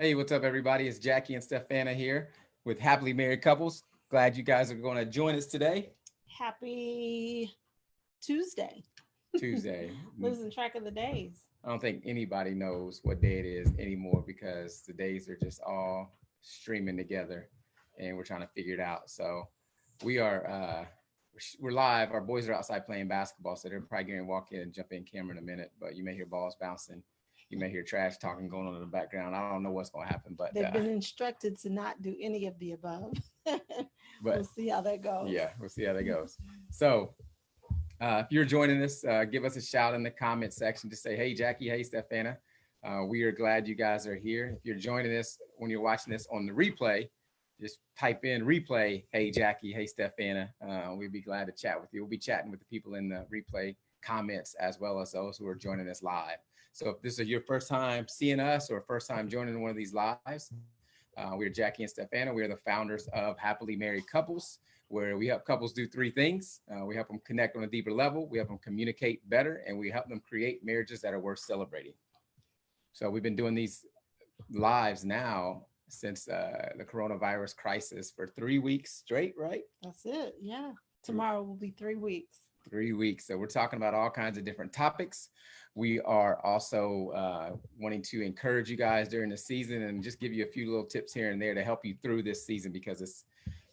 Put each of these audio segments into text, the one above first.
Hey, what's up, everybody? It's Jackie and Stephana here with Happily Married Couples. Glad you guys are going to join us today. Happy Tuesday. Tuesday. Losing track of the days. I don't think anybody knows what day it is anymore because the days are just all streaming together and we're trying to figure it out. So we are we're live. Our boys are outside playing basketball, so they're probably going to walk in and jump in camera in a minute, but you may hear balls bouncing. You may hear trash talking going on in the background. I don't know what's going to happen, but They've been instructed to not do any of the above. We'll but see how that goes. yeah, we'll see how that goes. So if you're joining us, give us a shout in the comment section to say, hey, Jackie, hey, Stephana. We are glad you guys are here. If you're joining us when you're watching this on the replay, just type in replay, hey, Jackie, hey, Stephana. We'd be glad to chat with you. We'll be chatting with the people in the replay comments as well as those who are joining us live. So if this is your first time seeing us or first time joining one of these lives, we're Jackie and Stephana. We are the founders of Happily Married Couples, where we help couples do three things. We help them connect on a deeper level, we help them communicate better, and we help them create marriages that are worth celebrating. So we've been doing these lives now since the coronavirus crisis for 3 weeks straight, right? That's it. Yeah. Tomorrow will be 3 weeks. 3 weeks. So we're talking about all kinds of different topics. We are also wanting to encourage you guys during the season and just give you a few little tips here and there to help you through this season because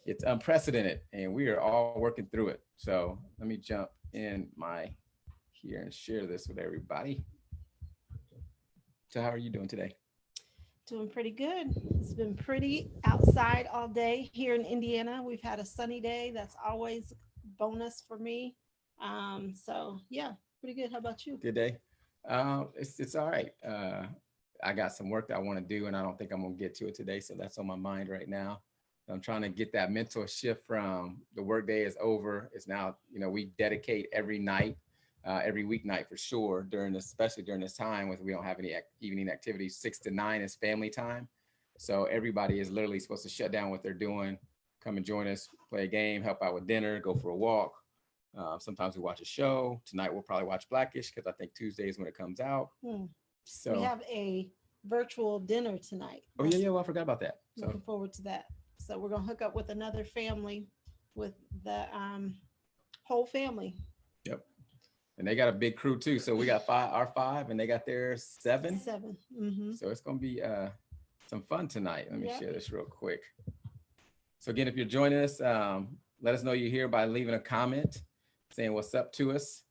it's unprecedented and we are all working through it. So let me jump in my here and share this with everybody. So how are you doing today? Doing pretty good. It's been pretty outside all day here in Indiana. We've had a sunny day. That's always bonus for me. So yeah, pretty good. How about you? Good day. It's all right. I got some work that I want to do and I don't think I'm gonna get to it today. So that's on my mind right now. I'm trying to get that mental shift from the workday is over. It's now, we dedicate every night, every weeknight for sure during this, especially during this time when we don't have any evening activities. 6 to 9 is family time. So everybody is literally supposed to shut down what they're doing, come and join us, play a game, help out with dinner, go for a walk. Sometimes we watch a show. Tonight we'll probably watch Blackish because I think Tuesday is when it comes out. So we have a virtual dinner tonight. Oh yeah, well I forgot about that. So looking forward to that. So we're gonna hook up with another family with the whole family. Yep. And they got a big crew too. So we got our five and they got their seven. Mm-hmm. So it's gonna be some fun tonight. Let me share this real quick. So again, if you're joining us, let us know you're here by leaving a comment saying what's up to us.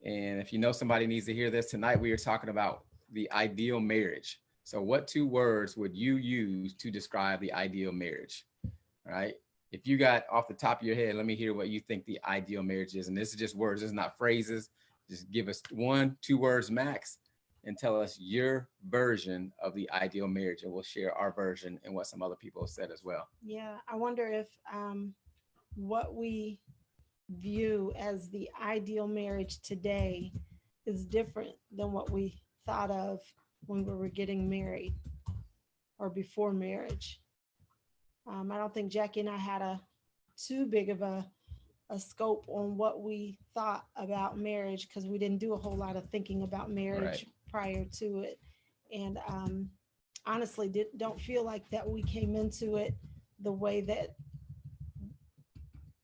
And if you know somebody needs to hear this tonight, we are talking about the ideal marriage. So what 2 words would you use to describe the ideal marriage? All right. If you got off the top of your head, let me hear what you think the ideal marriage is. And this is just words. This is not phrases. Just give us 1, 2 words max and tell us your version of the ideal marriage. And we'll share our version and what some other people have said as well. Yeah. I wonder if what we view as the ideal marriage today is different than what we thought of when we were getting married or before marriage. I don't think Jackie and I had a too big of a scope on what we thought about marriage because we didn't do a whole lot of thinking about marriage prior to it. And honestly, don't feel like that we came into it the way that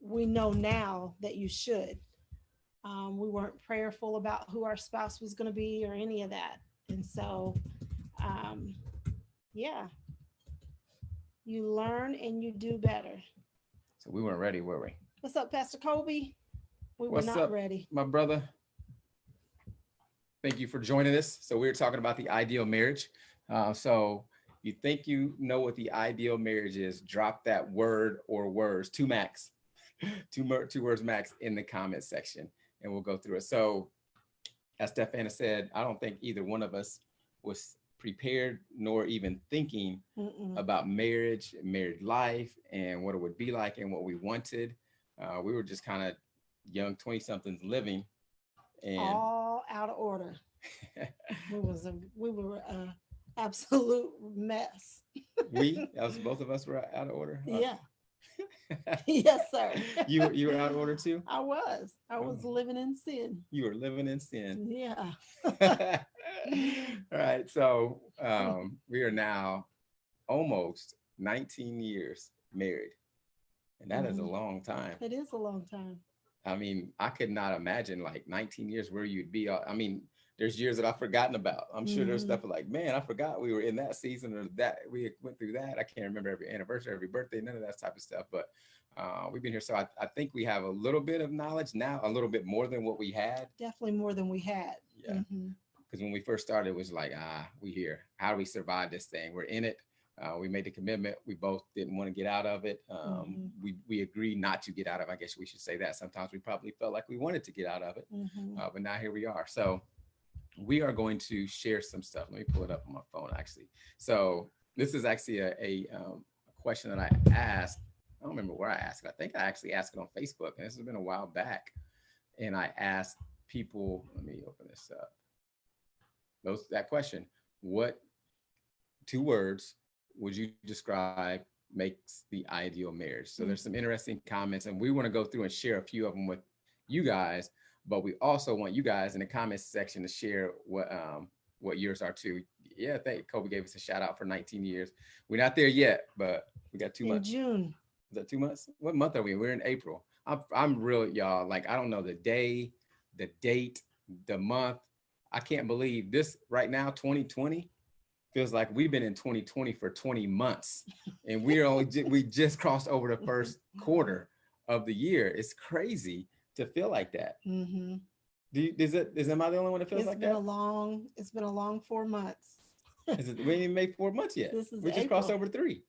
we know now that you should. We weren't prayerful about who our spouse was going to be or any of that. And so, yeah, you learn and you do better. So we weren't ready, were we? What's up, Pastor Kobe? We What's were not up, ready. My brother? Thank you for joining us. So we were talking about the ideal marriage. So you think you know what the ideal marriage is, drop that word or words, 2 max. two words max in the comment section and we'll go through it. So as Stephana said, I don't think either one of us was prepared nor even thinking about marriage, married life, and what it would be like and what we wanted. We were just kind of young 20-somethings living and all out of order. we were a absolute mess. Both of us were out of order. Yeah. Yes, sir. You were out of order too? I was living in sin. You were living in sin. Yeah. All right. So we are now almost 19 years married. And that is a Mhm. long time. It is a long time. I mean, I could not imagine like 19 years where you'd be. I mean, there's years that I've forgotten about. I'm sure there's Mhm. stuff like, man, I forgot we were in that season or that we went through that. I can't remember every anniversary, every birthday, none of that type of stuff. But we've been here. So I think we have a little bit of knowledge now, a little bit more than what we had. Definitely more than we had. Yeah. Mhm. Because when we first started, it was like, we here. How do we survive this thing? We're in it. We made the commitment. We both didn't want to get out of it. Mhm. We agreed not to get out of it. I guess we should say that. Sometimes we probably felt like we wanted to get out of it, Mhm. but now here we are. So we are going to share some stuff. Let me pull it up on my phone, actually. So this is actually a question that I asked. I don't remember where I asked it. I think I actually asked it on Facebook, and this has been a while back. And I asked people, let me open this up. That question, what 2 words would you describe makes the ideal marriage? So there's some interesting comments, and we want to go through and share a few of them with you guys, but we also want you guys in the comments section to share what yours are too. Yeah, thank Kobe gave us a shout out for 19 years. We're not there yet, but we got 2 In months. June. Is that 2 months? What month are we? We're in April. I'm real, y'all. Like, I don't know the day, the date, the month. I can't believe this right now, 2020 feels like we've been in 2020 for 20 months, and we just crossed over the first quarter of the year. It's crazy to feel like that. Mhm. Am I the only one that feels like that? It's been a long 4 months. We didn't even make 4 months yet. This is We just crossed April. over 3.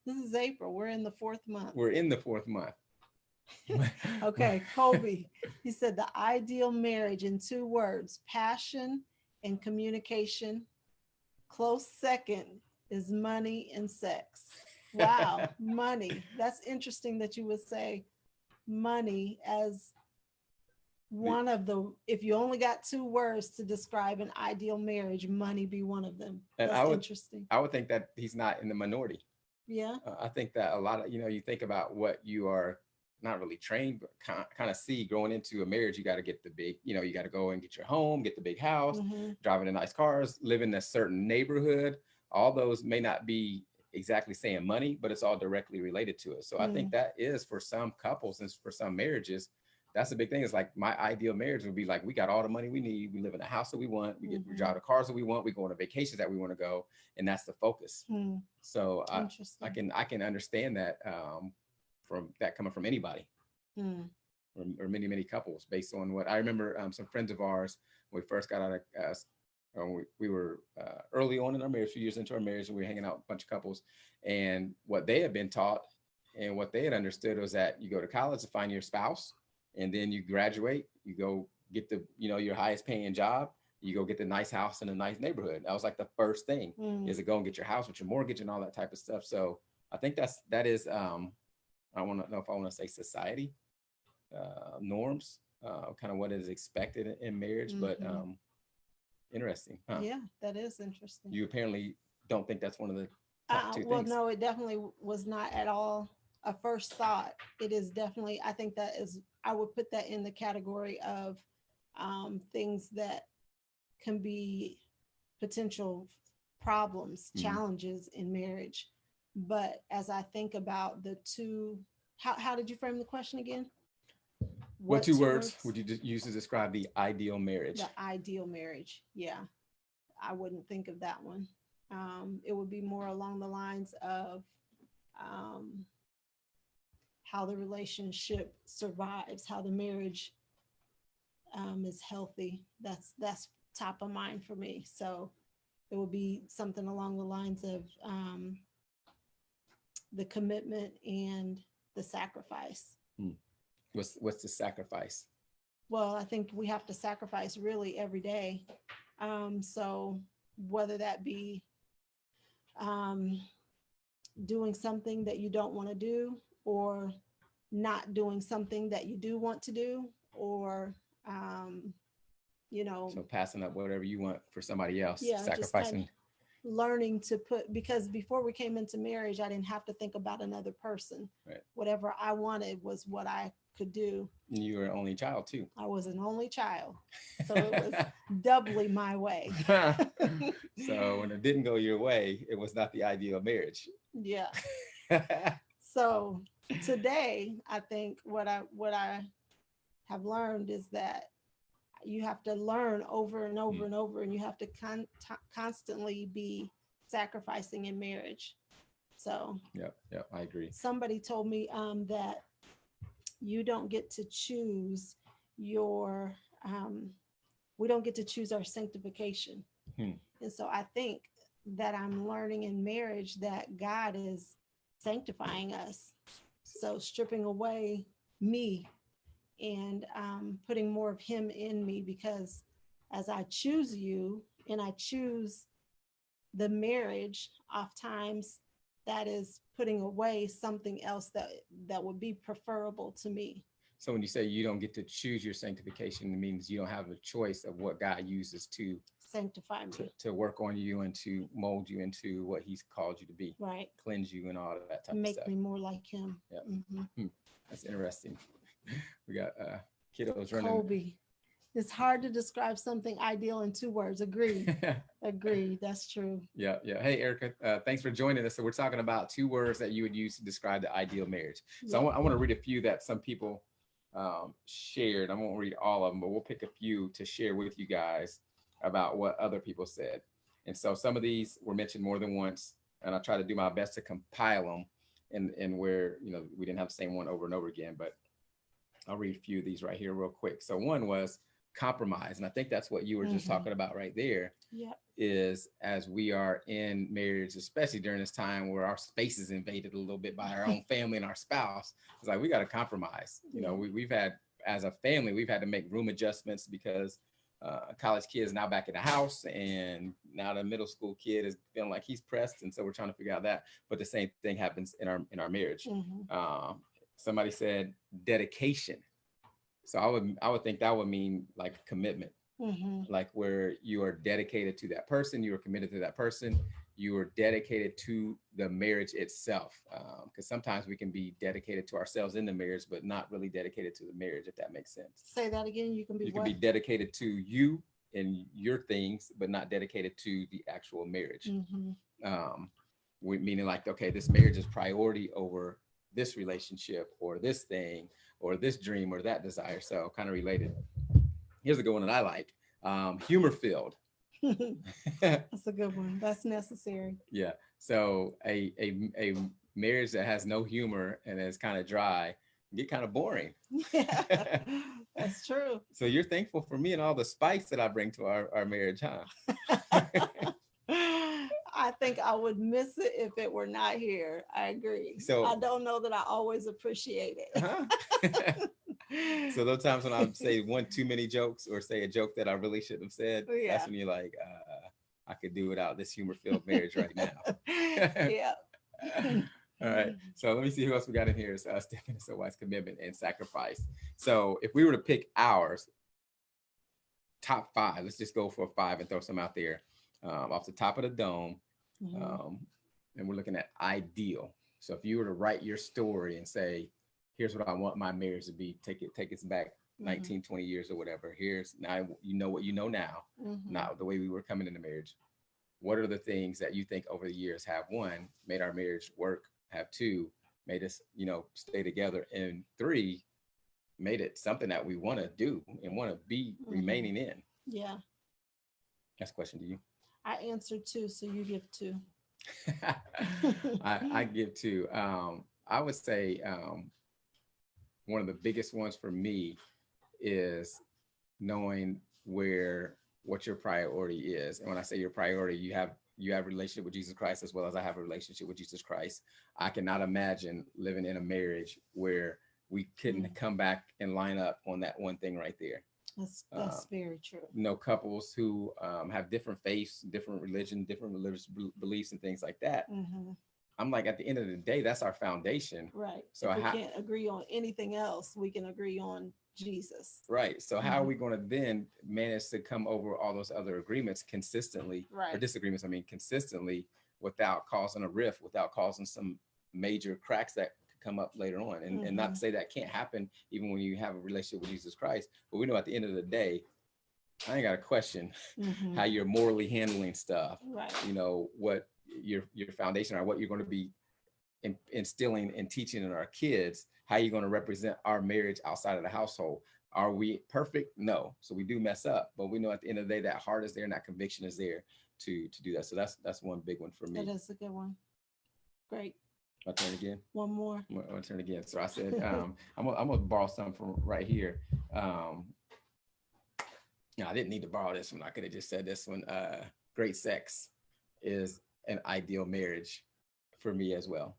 This is April. We're in the fourth month. We're in the 4th month. Okay, Kobe. He said the ideal marriage in 2 words: passion and communication. Close second is money and sex. Wow, money. That's interesting that you would say money as one of the, if you only got 2 words to describe an ideal marriage, money be one of them. And That's interesting. I would think that he's not in the minority. Yeah. I think that a lot of, you think about what you are not really trained, but kind of see going into a marriage. You got to get the big, you got to go and get your home, get the big house, Mhm. driving in nice cars, live in a certain neighborhood. All those may not be exactly saying money, but it's all directly related to it. So I think that is for some couples and for some marriages, that's the big thing. It's like my ideal marriage would be like, we got all the money we need. We live in a house that we want. We drive the cars that we want. We go on the vacations that we want to go. And that's the focus. So Interesting. I can understand that from that coming from anybody or many couples based on what I remember. Some friends of ours, when we first got out of we were early on in our marriage, a few years into our marriage, and we were hanging out with a bunch of couples, and what they had been taught and what they had understood was that you go to college to find your spouse, and then you graduate, you go get the your highest paying job, you go get the nice house in a nice neighborhood. That was like the first thing is to go and get your house with your mortgage and all that type of stuff. So I think that is I don't know if I want to say society norms, kind of what is expected in marriage, but interesting, huh? Yeah, that is interesting. You apparently don't think that's one of the top 2 Well, things. no, it definitely was not at all a first thought. It is definitely, I think that is, I would put that in the category of things that can be potential problems, challenges in marriage. But as I think about the two, how did you frame the question again? What 2 words would you use to describe the ideal marriage? The ideal marriage. Yeah. I wouldn't think of that one. It would be more along the lines of how the relationship survives, how the marriage is healthy. That's top of mind for me. So it would be something along the lines of the commitment and the sacrifice. What's the sacrifice? Well, I think we have to sacrifice really every day. So whether that be doing something that you don't want to do, or not doing something that you do want to do, or so passing up whatever you want for somebody else, yeah, sacrificing. Just learning to put, because before we came into marriage, I didn't have to think about another person. Right. Whatever I wanted was what I could do. You were an only child too. I was an only child, so it was doubly my way. So when it didn't go your way, it was not the ideal marriage. Yeah. So today, I think what I have learned is that you have to learn over and over and over, and you have to constantly be sacrificing in marriage. So Yep, I agree. somebody told me that you don't get to choose your we don't get to choose our sanctification. Hmm. And so I think that I'm learning in marriage that God is sanctifying us. So stripping away me and putting more of him in me, because as I choose you and I choose the marriage, oftentimes that is putting away something else that would be preferable to me. So when you say you don't get to choose your sanctification, it means you don't have a choice of what God uses to Sanctify me. to work on you and to mold you into what he's called you to be. Right. Cleanse you and all of that type of Make stuff. me more like him. Yeah. Mm-hmm. That's interesting. We got kiddos running. Colby. It's hard to describe something ideal in 2 words. Agree. Agree. That's true. Yeah. Hey, Erica, thanks for joining us. So we're talking about 2 words that you would use to describe the ideal marriage. So I want to read a few that some people shared. I won't read all of them, but we'll pick a few to share with you guys about what other people said. And so some of these were mentioned more than once, and I try to do my best to compile them and where, we didn't have the same one over and over again, but I'll read a few of these right here real quick. So one was compromise. And I think that's what you were just talking about right there. Yep. Is as we are in marriage, especially during this time where our space is invaded a little bit by our own family and our spouse, it's like we got to compromise. We've had, as a family, we've had to make room adjustments because college kid is now back in the house, and now the middle school kid is feeling like he's pressed, and so we're trying to figure out that. But the same thing happens in our marriage. Somebody said dedication. So I would think that would mean like commitment. Like where you are dedicated to that person, you are committed to that person, you are dedicated to the marriage itself. Because sometimes we can be dedicated to ourselves in the marriage, but not really dedicated to the marriage, if that makes sense. Say that again. You can be dedicated to you and your things, but not dedicated to the actual marriage. Meaning like, okay, this marriage is priority over this relationship or this thing or this dream or that desire. So kind of related. Here's a good one that I like. Humor filled. That's a good one. That's necessary. Yeah. So a marriage that has no humor and is kind of dry get kind of boring. Yeah, that's true. So you're thankful for me and all the spice that I bring to our marriage, huh? I think I would miss it if it were not here. I agree. So I don't know that I always appreciate it. So those times when I say one too many jokes or say a joke that I really shouldn't have said, that's when you're like, I could do without this humor-filled marriage right now. Yeah. All right. So let me see who else we got in here. So Stephana so wise commitment and sacrifice. So if we were to pick ours, top 5, let's just go for 5 and throw some out there. Off the top of the dome. And we're looking at ideal. So if you were to write your story and say, here's what I want my marriage to be, take us back 19, 20 years or whatever. Here's now, you know what you know now, not the way we were coming into marriage. What are the things that you think over the years have, 1, made our marriage work, have 2, made us, stay together, and 3, made it something that we want to do and want to be remaining in? Yeah. That's a question to you. I answered 2, so you give 2. I give 2. I would say one of the biggest ones for me is knowing what your priority is. And when I say your priority, you have a relationship with Jesus Christ as well as I have a relationship with Jesus Christ. I cannot imagine living in a marriage where we couldn't come back and line up on that one thing right there. That's very true. Couples who have different faiths, different religion, different religious beliefs and things like that. I'm like, at the end of the day, that's our foundation. Right. So if we can't agree on anything else, we can agree on Jesus. Right. So how are we going to then manage to come over all those other agreements consistently, or disagreements, consistently, without causing a rift, without causing some major cracks that come up later on. And not to say that can't happen even when you have a relationship with Jesus Christ, but we know at the end of the day, I ain't got a question how you're morally handling stuff. Right. You know, what your foundation or what you're going to be instilling and teaching in our kids, how you're going to represent our marriage outside of the household. Are we perfect? No. So we do mess up, but we know at the end of the day that heart is there and that conviction is there to do that. So that's one big one for me. That is a good one. Great. My turn again. One more. My turn again. So I said, I'm gonna borrow some from right here. I didn't need to borrow this one. I could have just said this one. Great sex is an ideal marriage for me as well.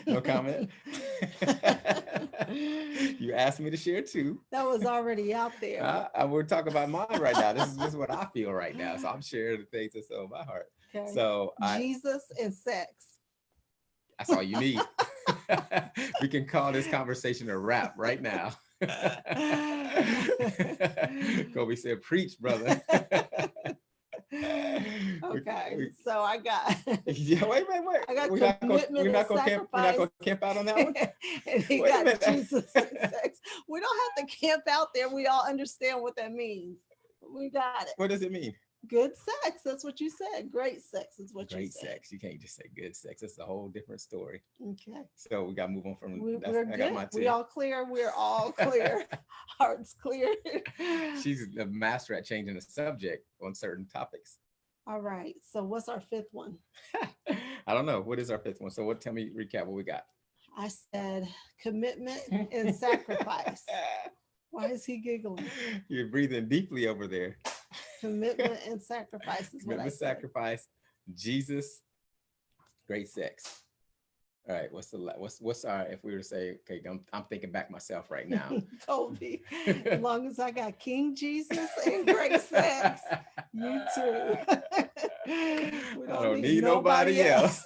No comment. You asked me to share too. That was already out there. We're talking about mine right now. This is what I feel right now. So I'm sharing the things that's on my heart. Okay. So Jesus and sex. That's all you need. We can call this conversation a wrap right now. Kobe said, "Preach, brother." Okay, so I got. Yeah, wait. I got we're not sacrifice. gonna camp out on that one. And he got Jesus and sex. We don't have to camp out there. We all understand what that means. We got it. What does it mean? Good sex. That's what you said. Great sex is what you said. Great sex. You can't just say good sex. It's a whole different story. Okay. So we got to move on from. We're I got my two. We all clear. We're all clear. Hearts clear. She's a master at changing the subject on certain topics. All right. So what's our fifth one? I don't know. What is our fifth one? So tell me, recap what we got. I said commitment and sacrifice. Why is he giggling? You're breathing deeply over there. Commitment and sacrifice is what I said. Sacrifice, Jesus, great sex. All right, what's our, if we were to say, okay, I'm thinking back myself right now. Kobe, as long as I got King Jesus and great sex, you too. We don't need nobody else.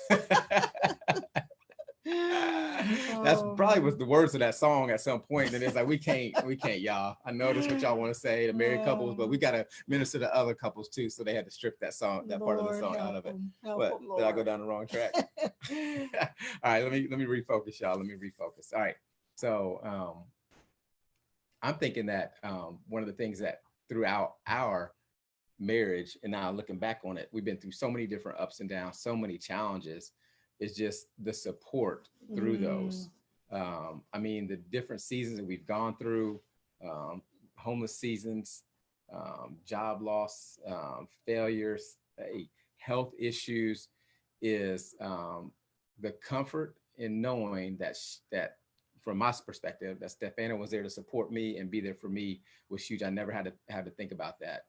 That's probably was the words of that song at some point. And it's like, we can't, y'all. I know that's what y'all want to say to married couples, but we got to minister to other couples too. So they had to strip that song, that part of the song out of it. But did I go down the wrong track? All right, let me refocus, y'all. Let me refocus. All right. So I'm thinking that one of the things that throughout our marriage, and now looking back on it, we've been through so many different ups and downs, so many challenges. Is just the support through those. I mean, the different seasons that we've gone through, homeless seasons, job loss, failures, health issues, is the comfort in knowing that from my perspective, that Stephana was there to support me and be there for me was huge. I never had to think about that.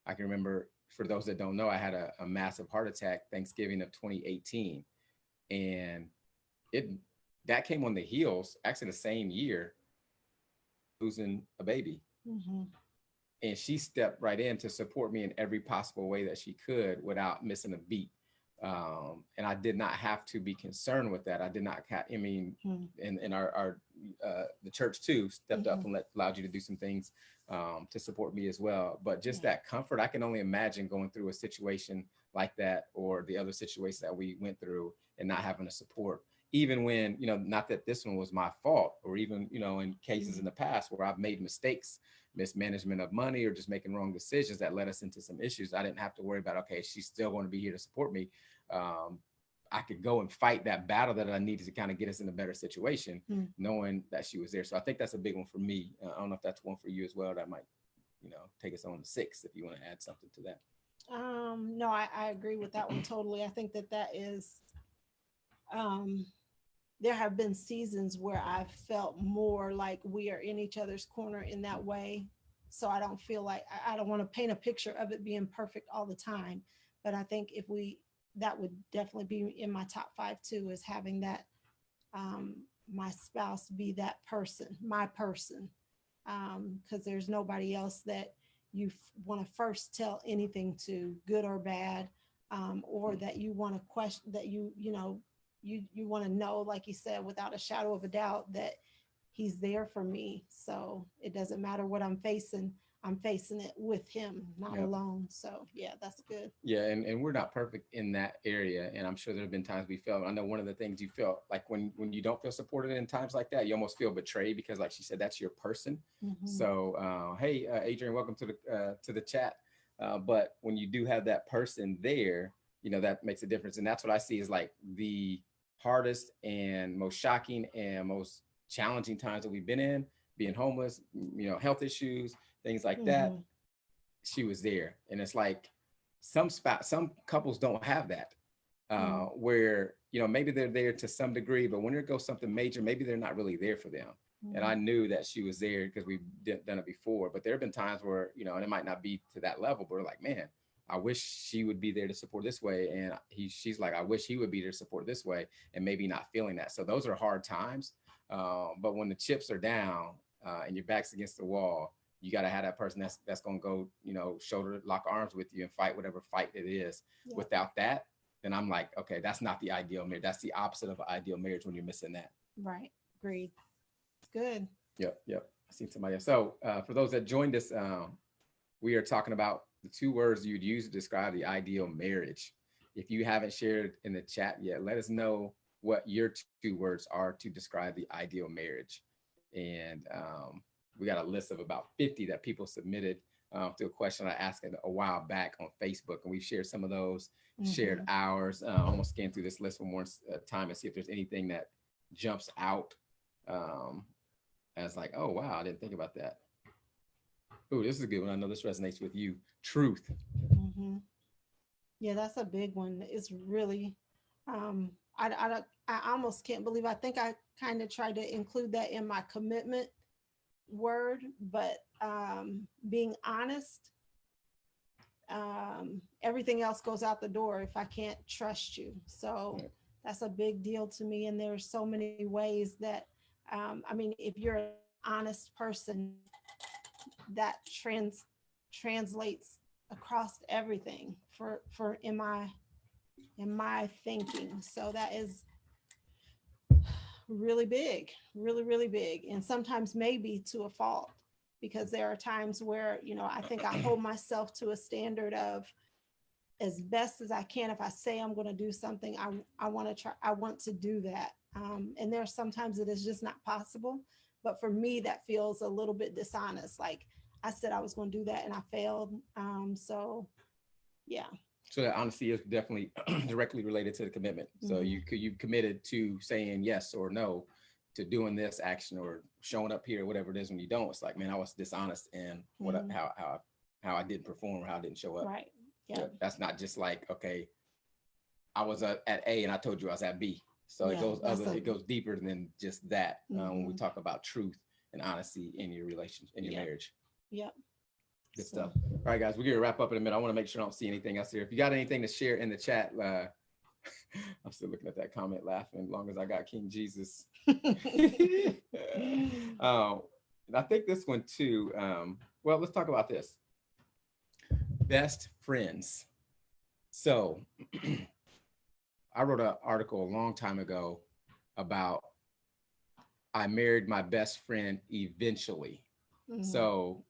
I can remember, for those that don't know, I had a massive heart attack Thanksgiving of 2018. And that came on the heels, actually the same year, losing a baby. And she stepped right in to support me in every possible way that she could without missing a beat. And I did not have to be concerned with that. I did not, and our the church too stepped up and allowed you to do some things to support me as well. But just that comfort, I can only imagine going through a situation like that, or the other situations that we went through, and not having the support, even when, not that this one was my fault, or even, in cases in the past where I've made mistakes, mismanagement of money, or just making wrong decisions that led us into some issues. I didn't have to worry about, okay, she's still going to be here to support me. I could go and fight that battle that I needed to kind of get us in a better situation, knowing that she was there. So I think that's a big one for me. I don't know if that's one for you as well. That might, take us on to 6 if you want to add something to that. No, I agree with that one totally. I think that is, there have been seasons where I've felt more like we are in each other's corner in that way. So I don't feel like, I don't want to paint a picture of it being perfect all the time. But I think that would definitely be in my top 5 too, is having that, my spouse be that person, my person. Because there's nobody else that you want to first tell anything to, good or bad, or that you want to question, that you want to know, like you said, without a shadow of a doubt, that he's there for me. So it doesn't matter what I'm facing. I'm facing it with him, not Yep. alone. So yeah, that's good. Yeah, and we're not perfect in that area, and I'm sure there have been times we felt. I know one of the things you felt like when you don't feel supported in times like that, you almost feel betrayed because, like she said, that's your person. Hmm. So, hey, Adrian, welcome to the chat. But when you do have that person there, that makes a difference, and that's what I see is like the hardest and most shocking and most challenging times that we've been in, being homeless, health issues, things like that. Hmm. She was there, and it's like some couples don't have that, Hmm. where maybe they're there to some degree, but when there goes something major, maybe they're not really there for them. And I Hmm. knew that she was there because we've done it before, but there have been times where and it might not be to that level, but we're like, man, I wish she would be there to support this way, and she's like, I wish he would be there to support this way, and maybe not feeling that. So those are hard times, but when the chips are down, and your back's against the wall, you got to have that person that's going to go, shoulder lock arms with you and fight whatever fight it is. Yep. Without that, then I'm like, okay, that's not the ideal marriage. That's the opposite of an ideal marriage when you're missing that. Right. Agreed. Good. Yep, yep. I seen somebody else. So for those that joined us, we are talking about the two words you'd use to describe the ideal marriage. If you haven't shared in the chat yet, let us know what your two words are to describe the ideal marriage. And we got a list of about 50 that people submitted through a question I asked a while back on Facebook. And we shared some of those, shared Hmm. ours. Almost scan through this list one more time and see if there's anything that jumps out um, as like, oh, wow, I didn't think about that. Oh, this is a good one. I know this resonates with you. Truth. Hmm. Yeah, that's a big one. It's really, I almost can't believe. I think I kind of tried to include that in my commitment word, but being honest, everything else goes out the door if I can't trust you. So Right. that's a big deal to me. And there's so many ways that, I mean, if you're an honest person, that translates across everything for in my thinking. So that is really big, really, really big. And sometimes maybe to a fault, because there are times where, I think I hold myself to a standard of as best as I can. If I say I'm going to do something, I want to try, I want to do that. And there are sometimes it is just not possible. But for me, that feels a little bit dishonest. Like I said I was going to do that and I failed. So yeah. So that honesty is definitely directly related to the commitment. So Hmm. you committed to saying yes or no to doing this action or showing up here, whatever it is. When you don't, it's like, man, I was dishonest in what Hmm. how I didn't perform or how I didn't show up. Right. Yeah. Yeah, that's not just like, okay, I was at A and I told you I was at B. So Yeah. That's a. it goes deeper than just that when we Hmm. talk about truth and honesty in your relationship, in your Yep. marriage. Yep. Good So. stuff. All right, guys, we're gonna wrap up in a minute. I want to make sure I don't see anything else here. If you got anything to share in the chat, I'm still looking at that comment, laughing. As long as I got King Jesus. And I think this one too. Well, let's talk about this. Best friends. So I wrote an article a long time ago about I married my best friend eventually. Hmm. So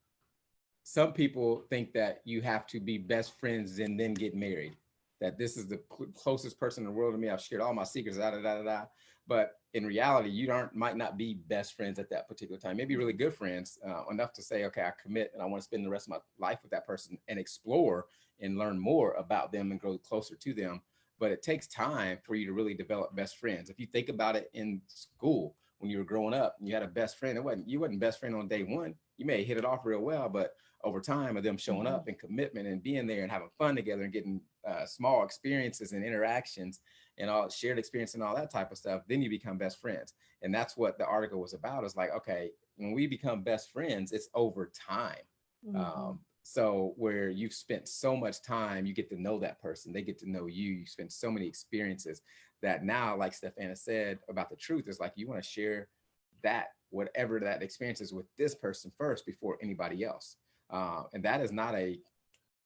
some people think that you have to be best friends and then get married. That this is the closest person in the world to me. I've shared all my secrets, da da da da da. But in reality, you don't might not be best friends at that particular time. Maybe really good friends, enough to say, okay, I commit and I want to spend the rest of my life with that person and explore and learn more about them and grow closer to them. But it takes time for you to really develop best friends. If you think about it in school, when you were growing up, and you had a best friend. You wasn't best friend on day one. You may hit it off real well, but over time of them showing Hmm. up and commitment and being there and having fun together and getting small experiences and interactions and all shared experience and all that type of stuff, then you become best friends. And that's what the article was about. Is like, okay, when we become best friends, it's over time. Hmm. So where you've spent so much time, you get to know that person, they get to know you. You spend so many experiences that now, like Stephana said about the truth, is like you want to share that whatever that experience is with this person first before anybody else. And that is not a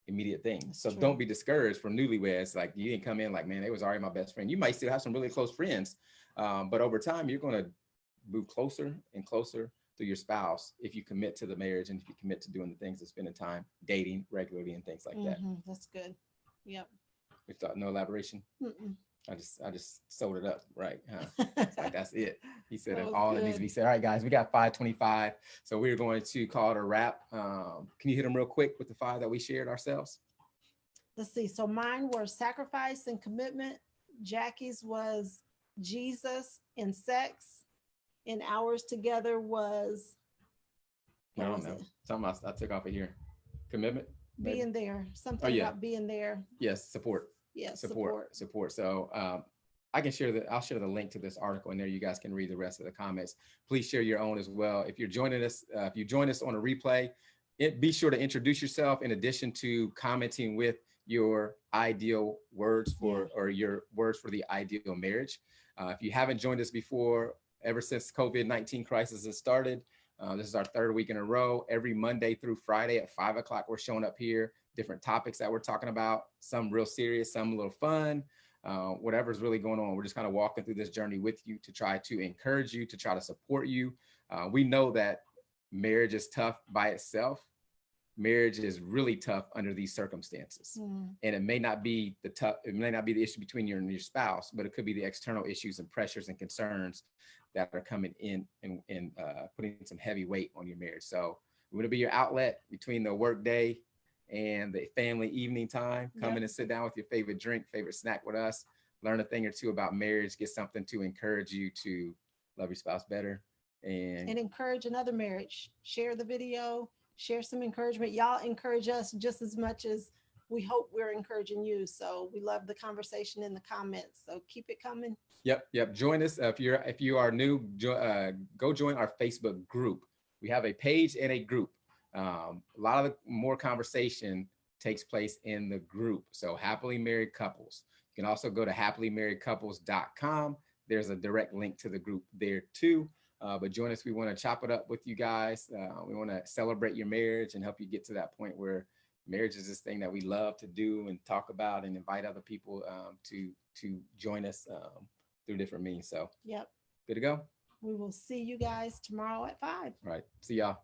immediate thing. That's So true. don't be discouraged from newlyweds. Like you didn't come in like, man, they was already my best friend. You might still have some really close friends, but over time you're going to move closer and closer through your spouse if you commit to the marriage and if you commit to doing the things of spending time dating regularly and things like that. That's good. Yep. We thought no elaboration. Mm-mm. I just sewed it up right, huh? It's like that's it. He said That was all that needs to good. be said. All right, guys, we got 5:25, so we're going to call it a wrap. Can you hit them real quick with the five that we shared ourselves? Let's see. So mine were sacrifice and commitment. Jackie's was Jesus and sex. And ours together was, I what don't was know. it? Something else I took off of here. Commitment. Maybe? Being there. Oh Something yeah. about being there. Yes. Support. Yes, Support. So I can share I'll share the link to this article in there. You guys can read the rest of the comments. Please share your own as well. If you're joining us, if you join us on a replay, be sure to introduce yourself in addition to commenting with your ideal words for or your words for the ideal marriage. If you haven't joined us before, ever since COVID-19 crisis has started, this is our third week in a row. Every Monday through Friday at 5 o'clock, we're showing up here, different topics that we're talking about, some real serious, some a little fun, whatever's really going on. We're just kind of walking through this journey with you to try to encourage you, to try to support you. We know that marriage is tough by itself. Marriage is really tough under these circumstances. And it may not be it may not be the issue between you and your spouse, but it could be the external issues and pressures and concerns that are coming in and putting some heavy weight on your marriage. So we're going to be your outlet between the work day and the family evening time. Come in and sit down with your favorite drink, favorite snack with us, learn a thing or two about marriage, get something to encourage you to love your spouse better. And encourage another marriage. Share the video, share some encouragement. Y'all encourage us just as much as we hope we're encouraging you. So we love the conversation in the comments. So keep it coming. Yep. Join us. If you are new, go join our Facebook group. We have a page and a group. A lot of more conversation takes place in the group. So happily married couples. You can also go to happymarriedcouples.com. There's a direct link to the group there too. But join us. We want to chop it up with you guys. We want to celebrate your marriage and help you get to that point where marriage is this thing that we love to do and talk about and invite other people to join us through different means. So yep. Good to go. We will see you guys tomorrow at 5. All right. See y'all.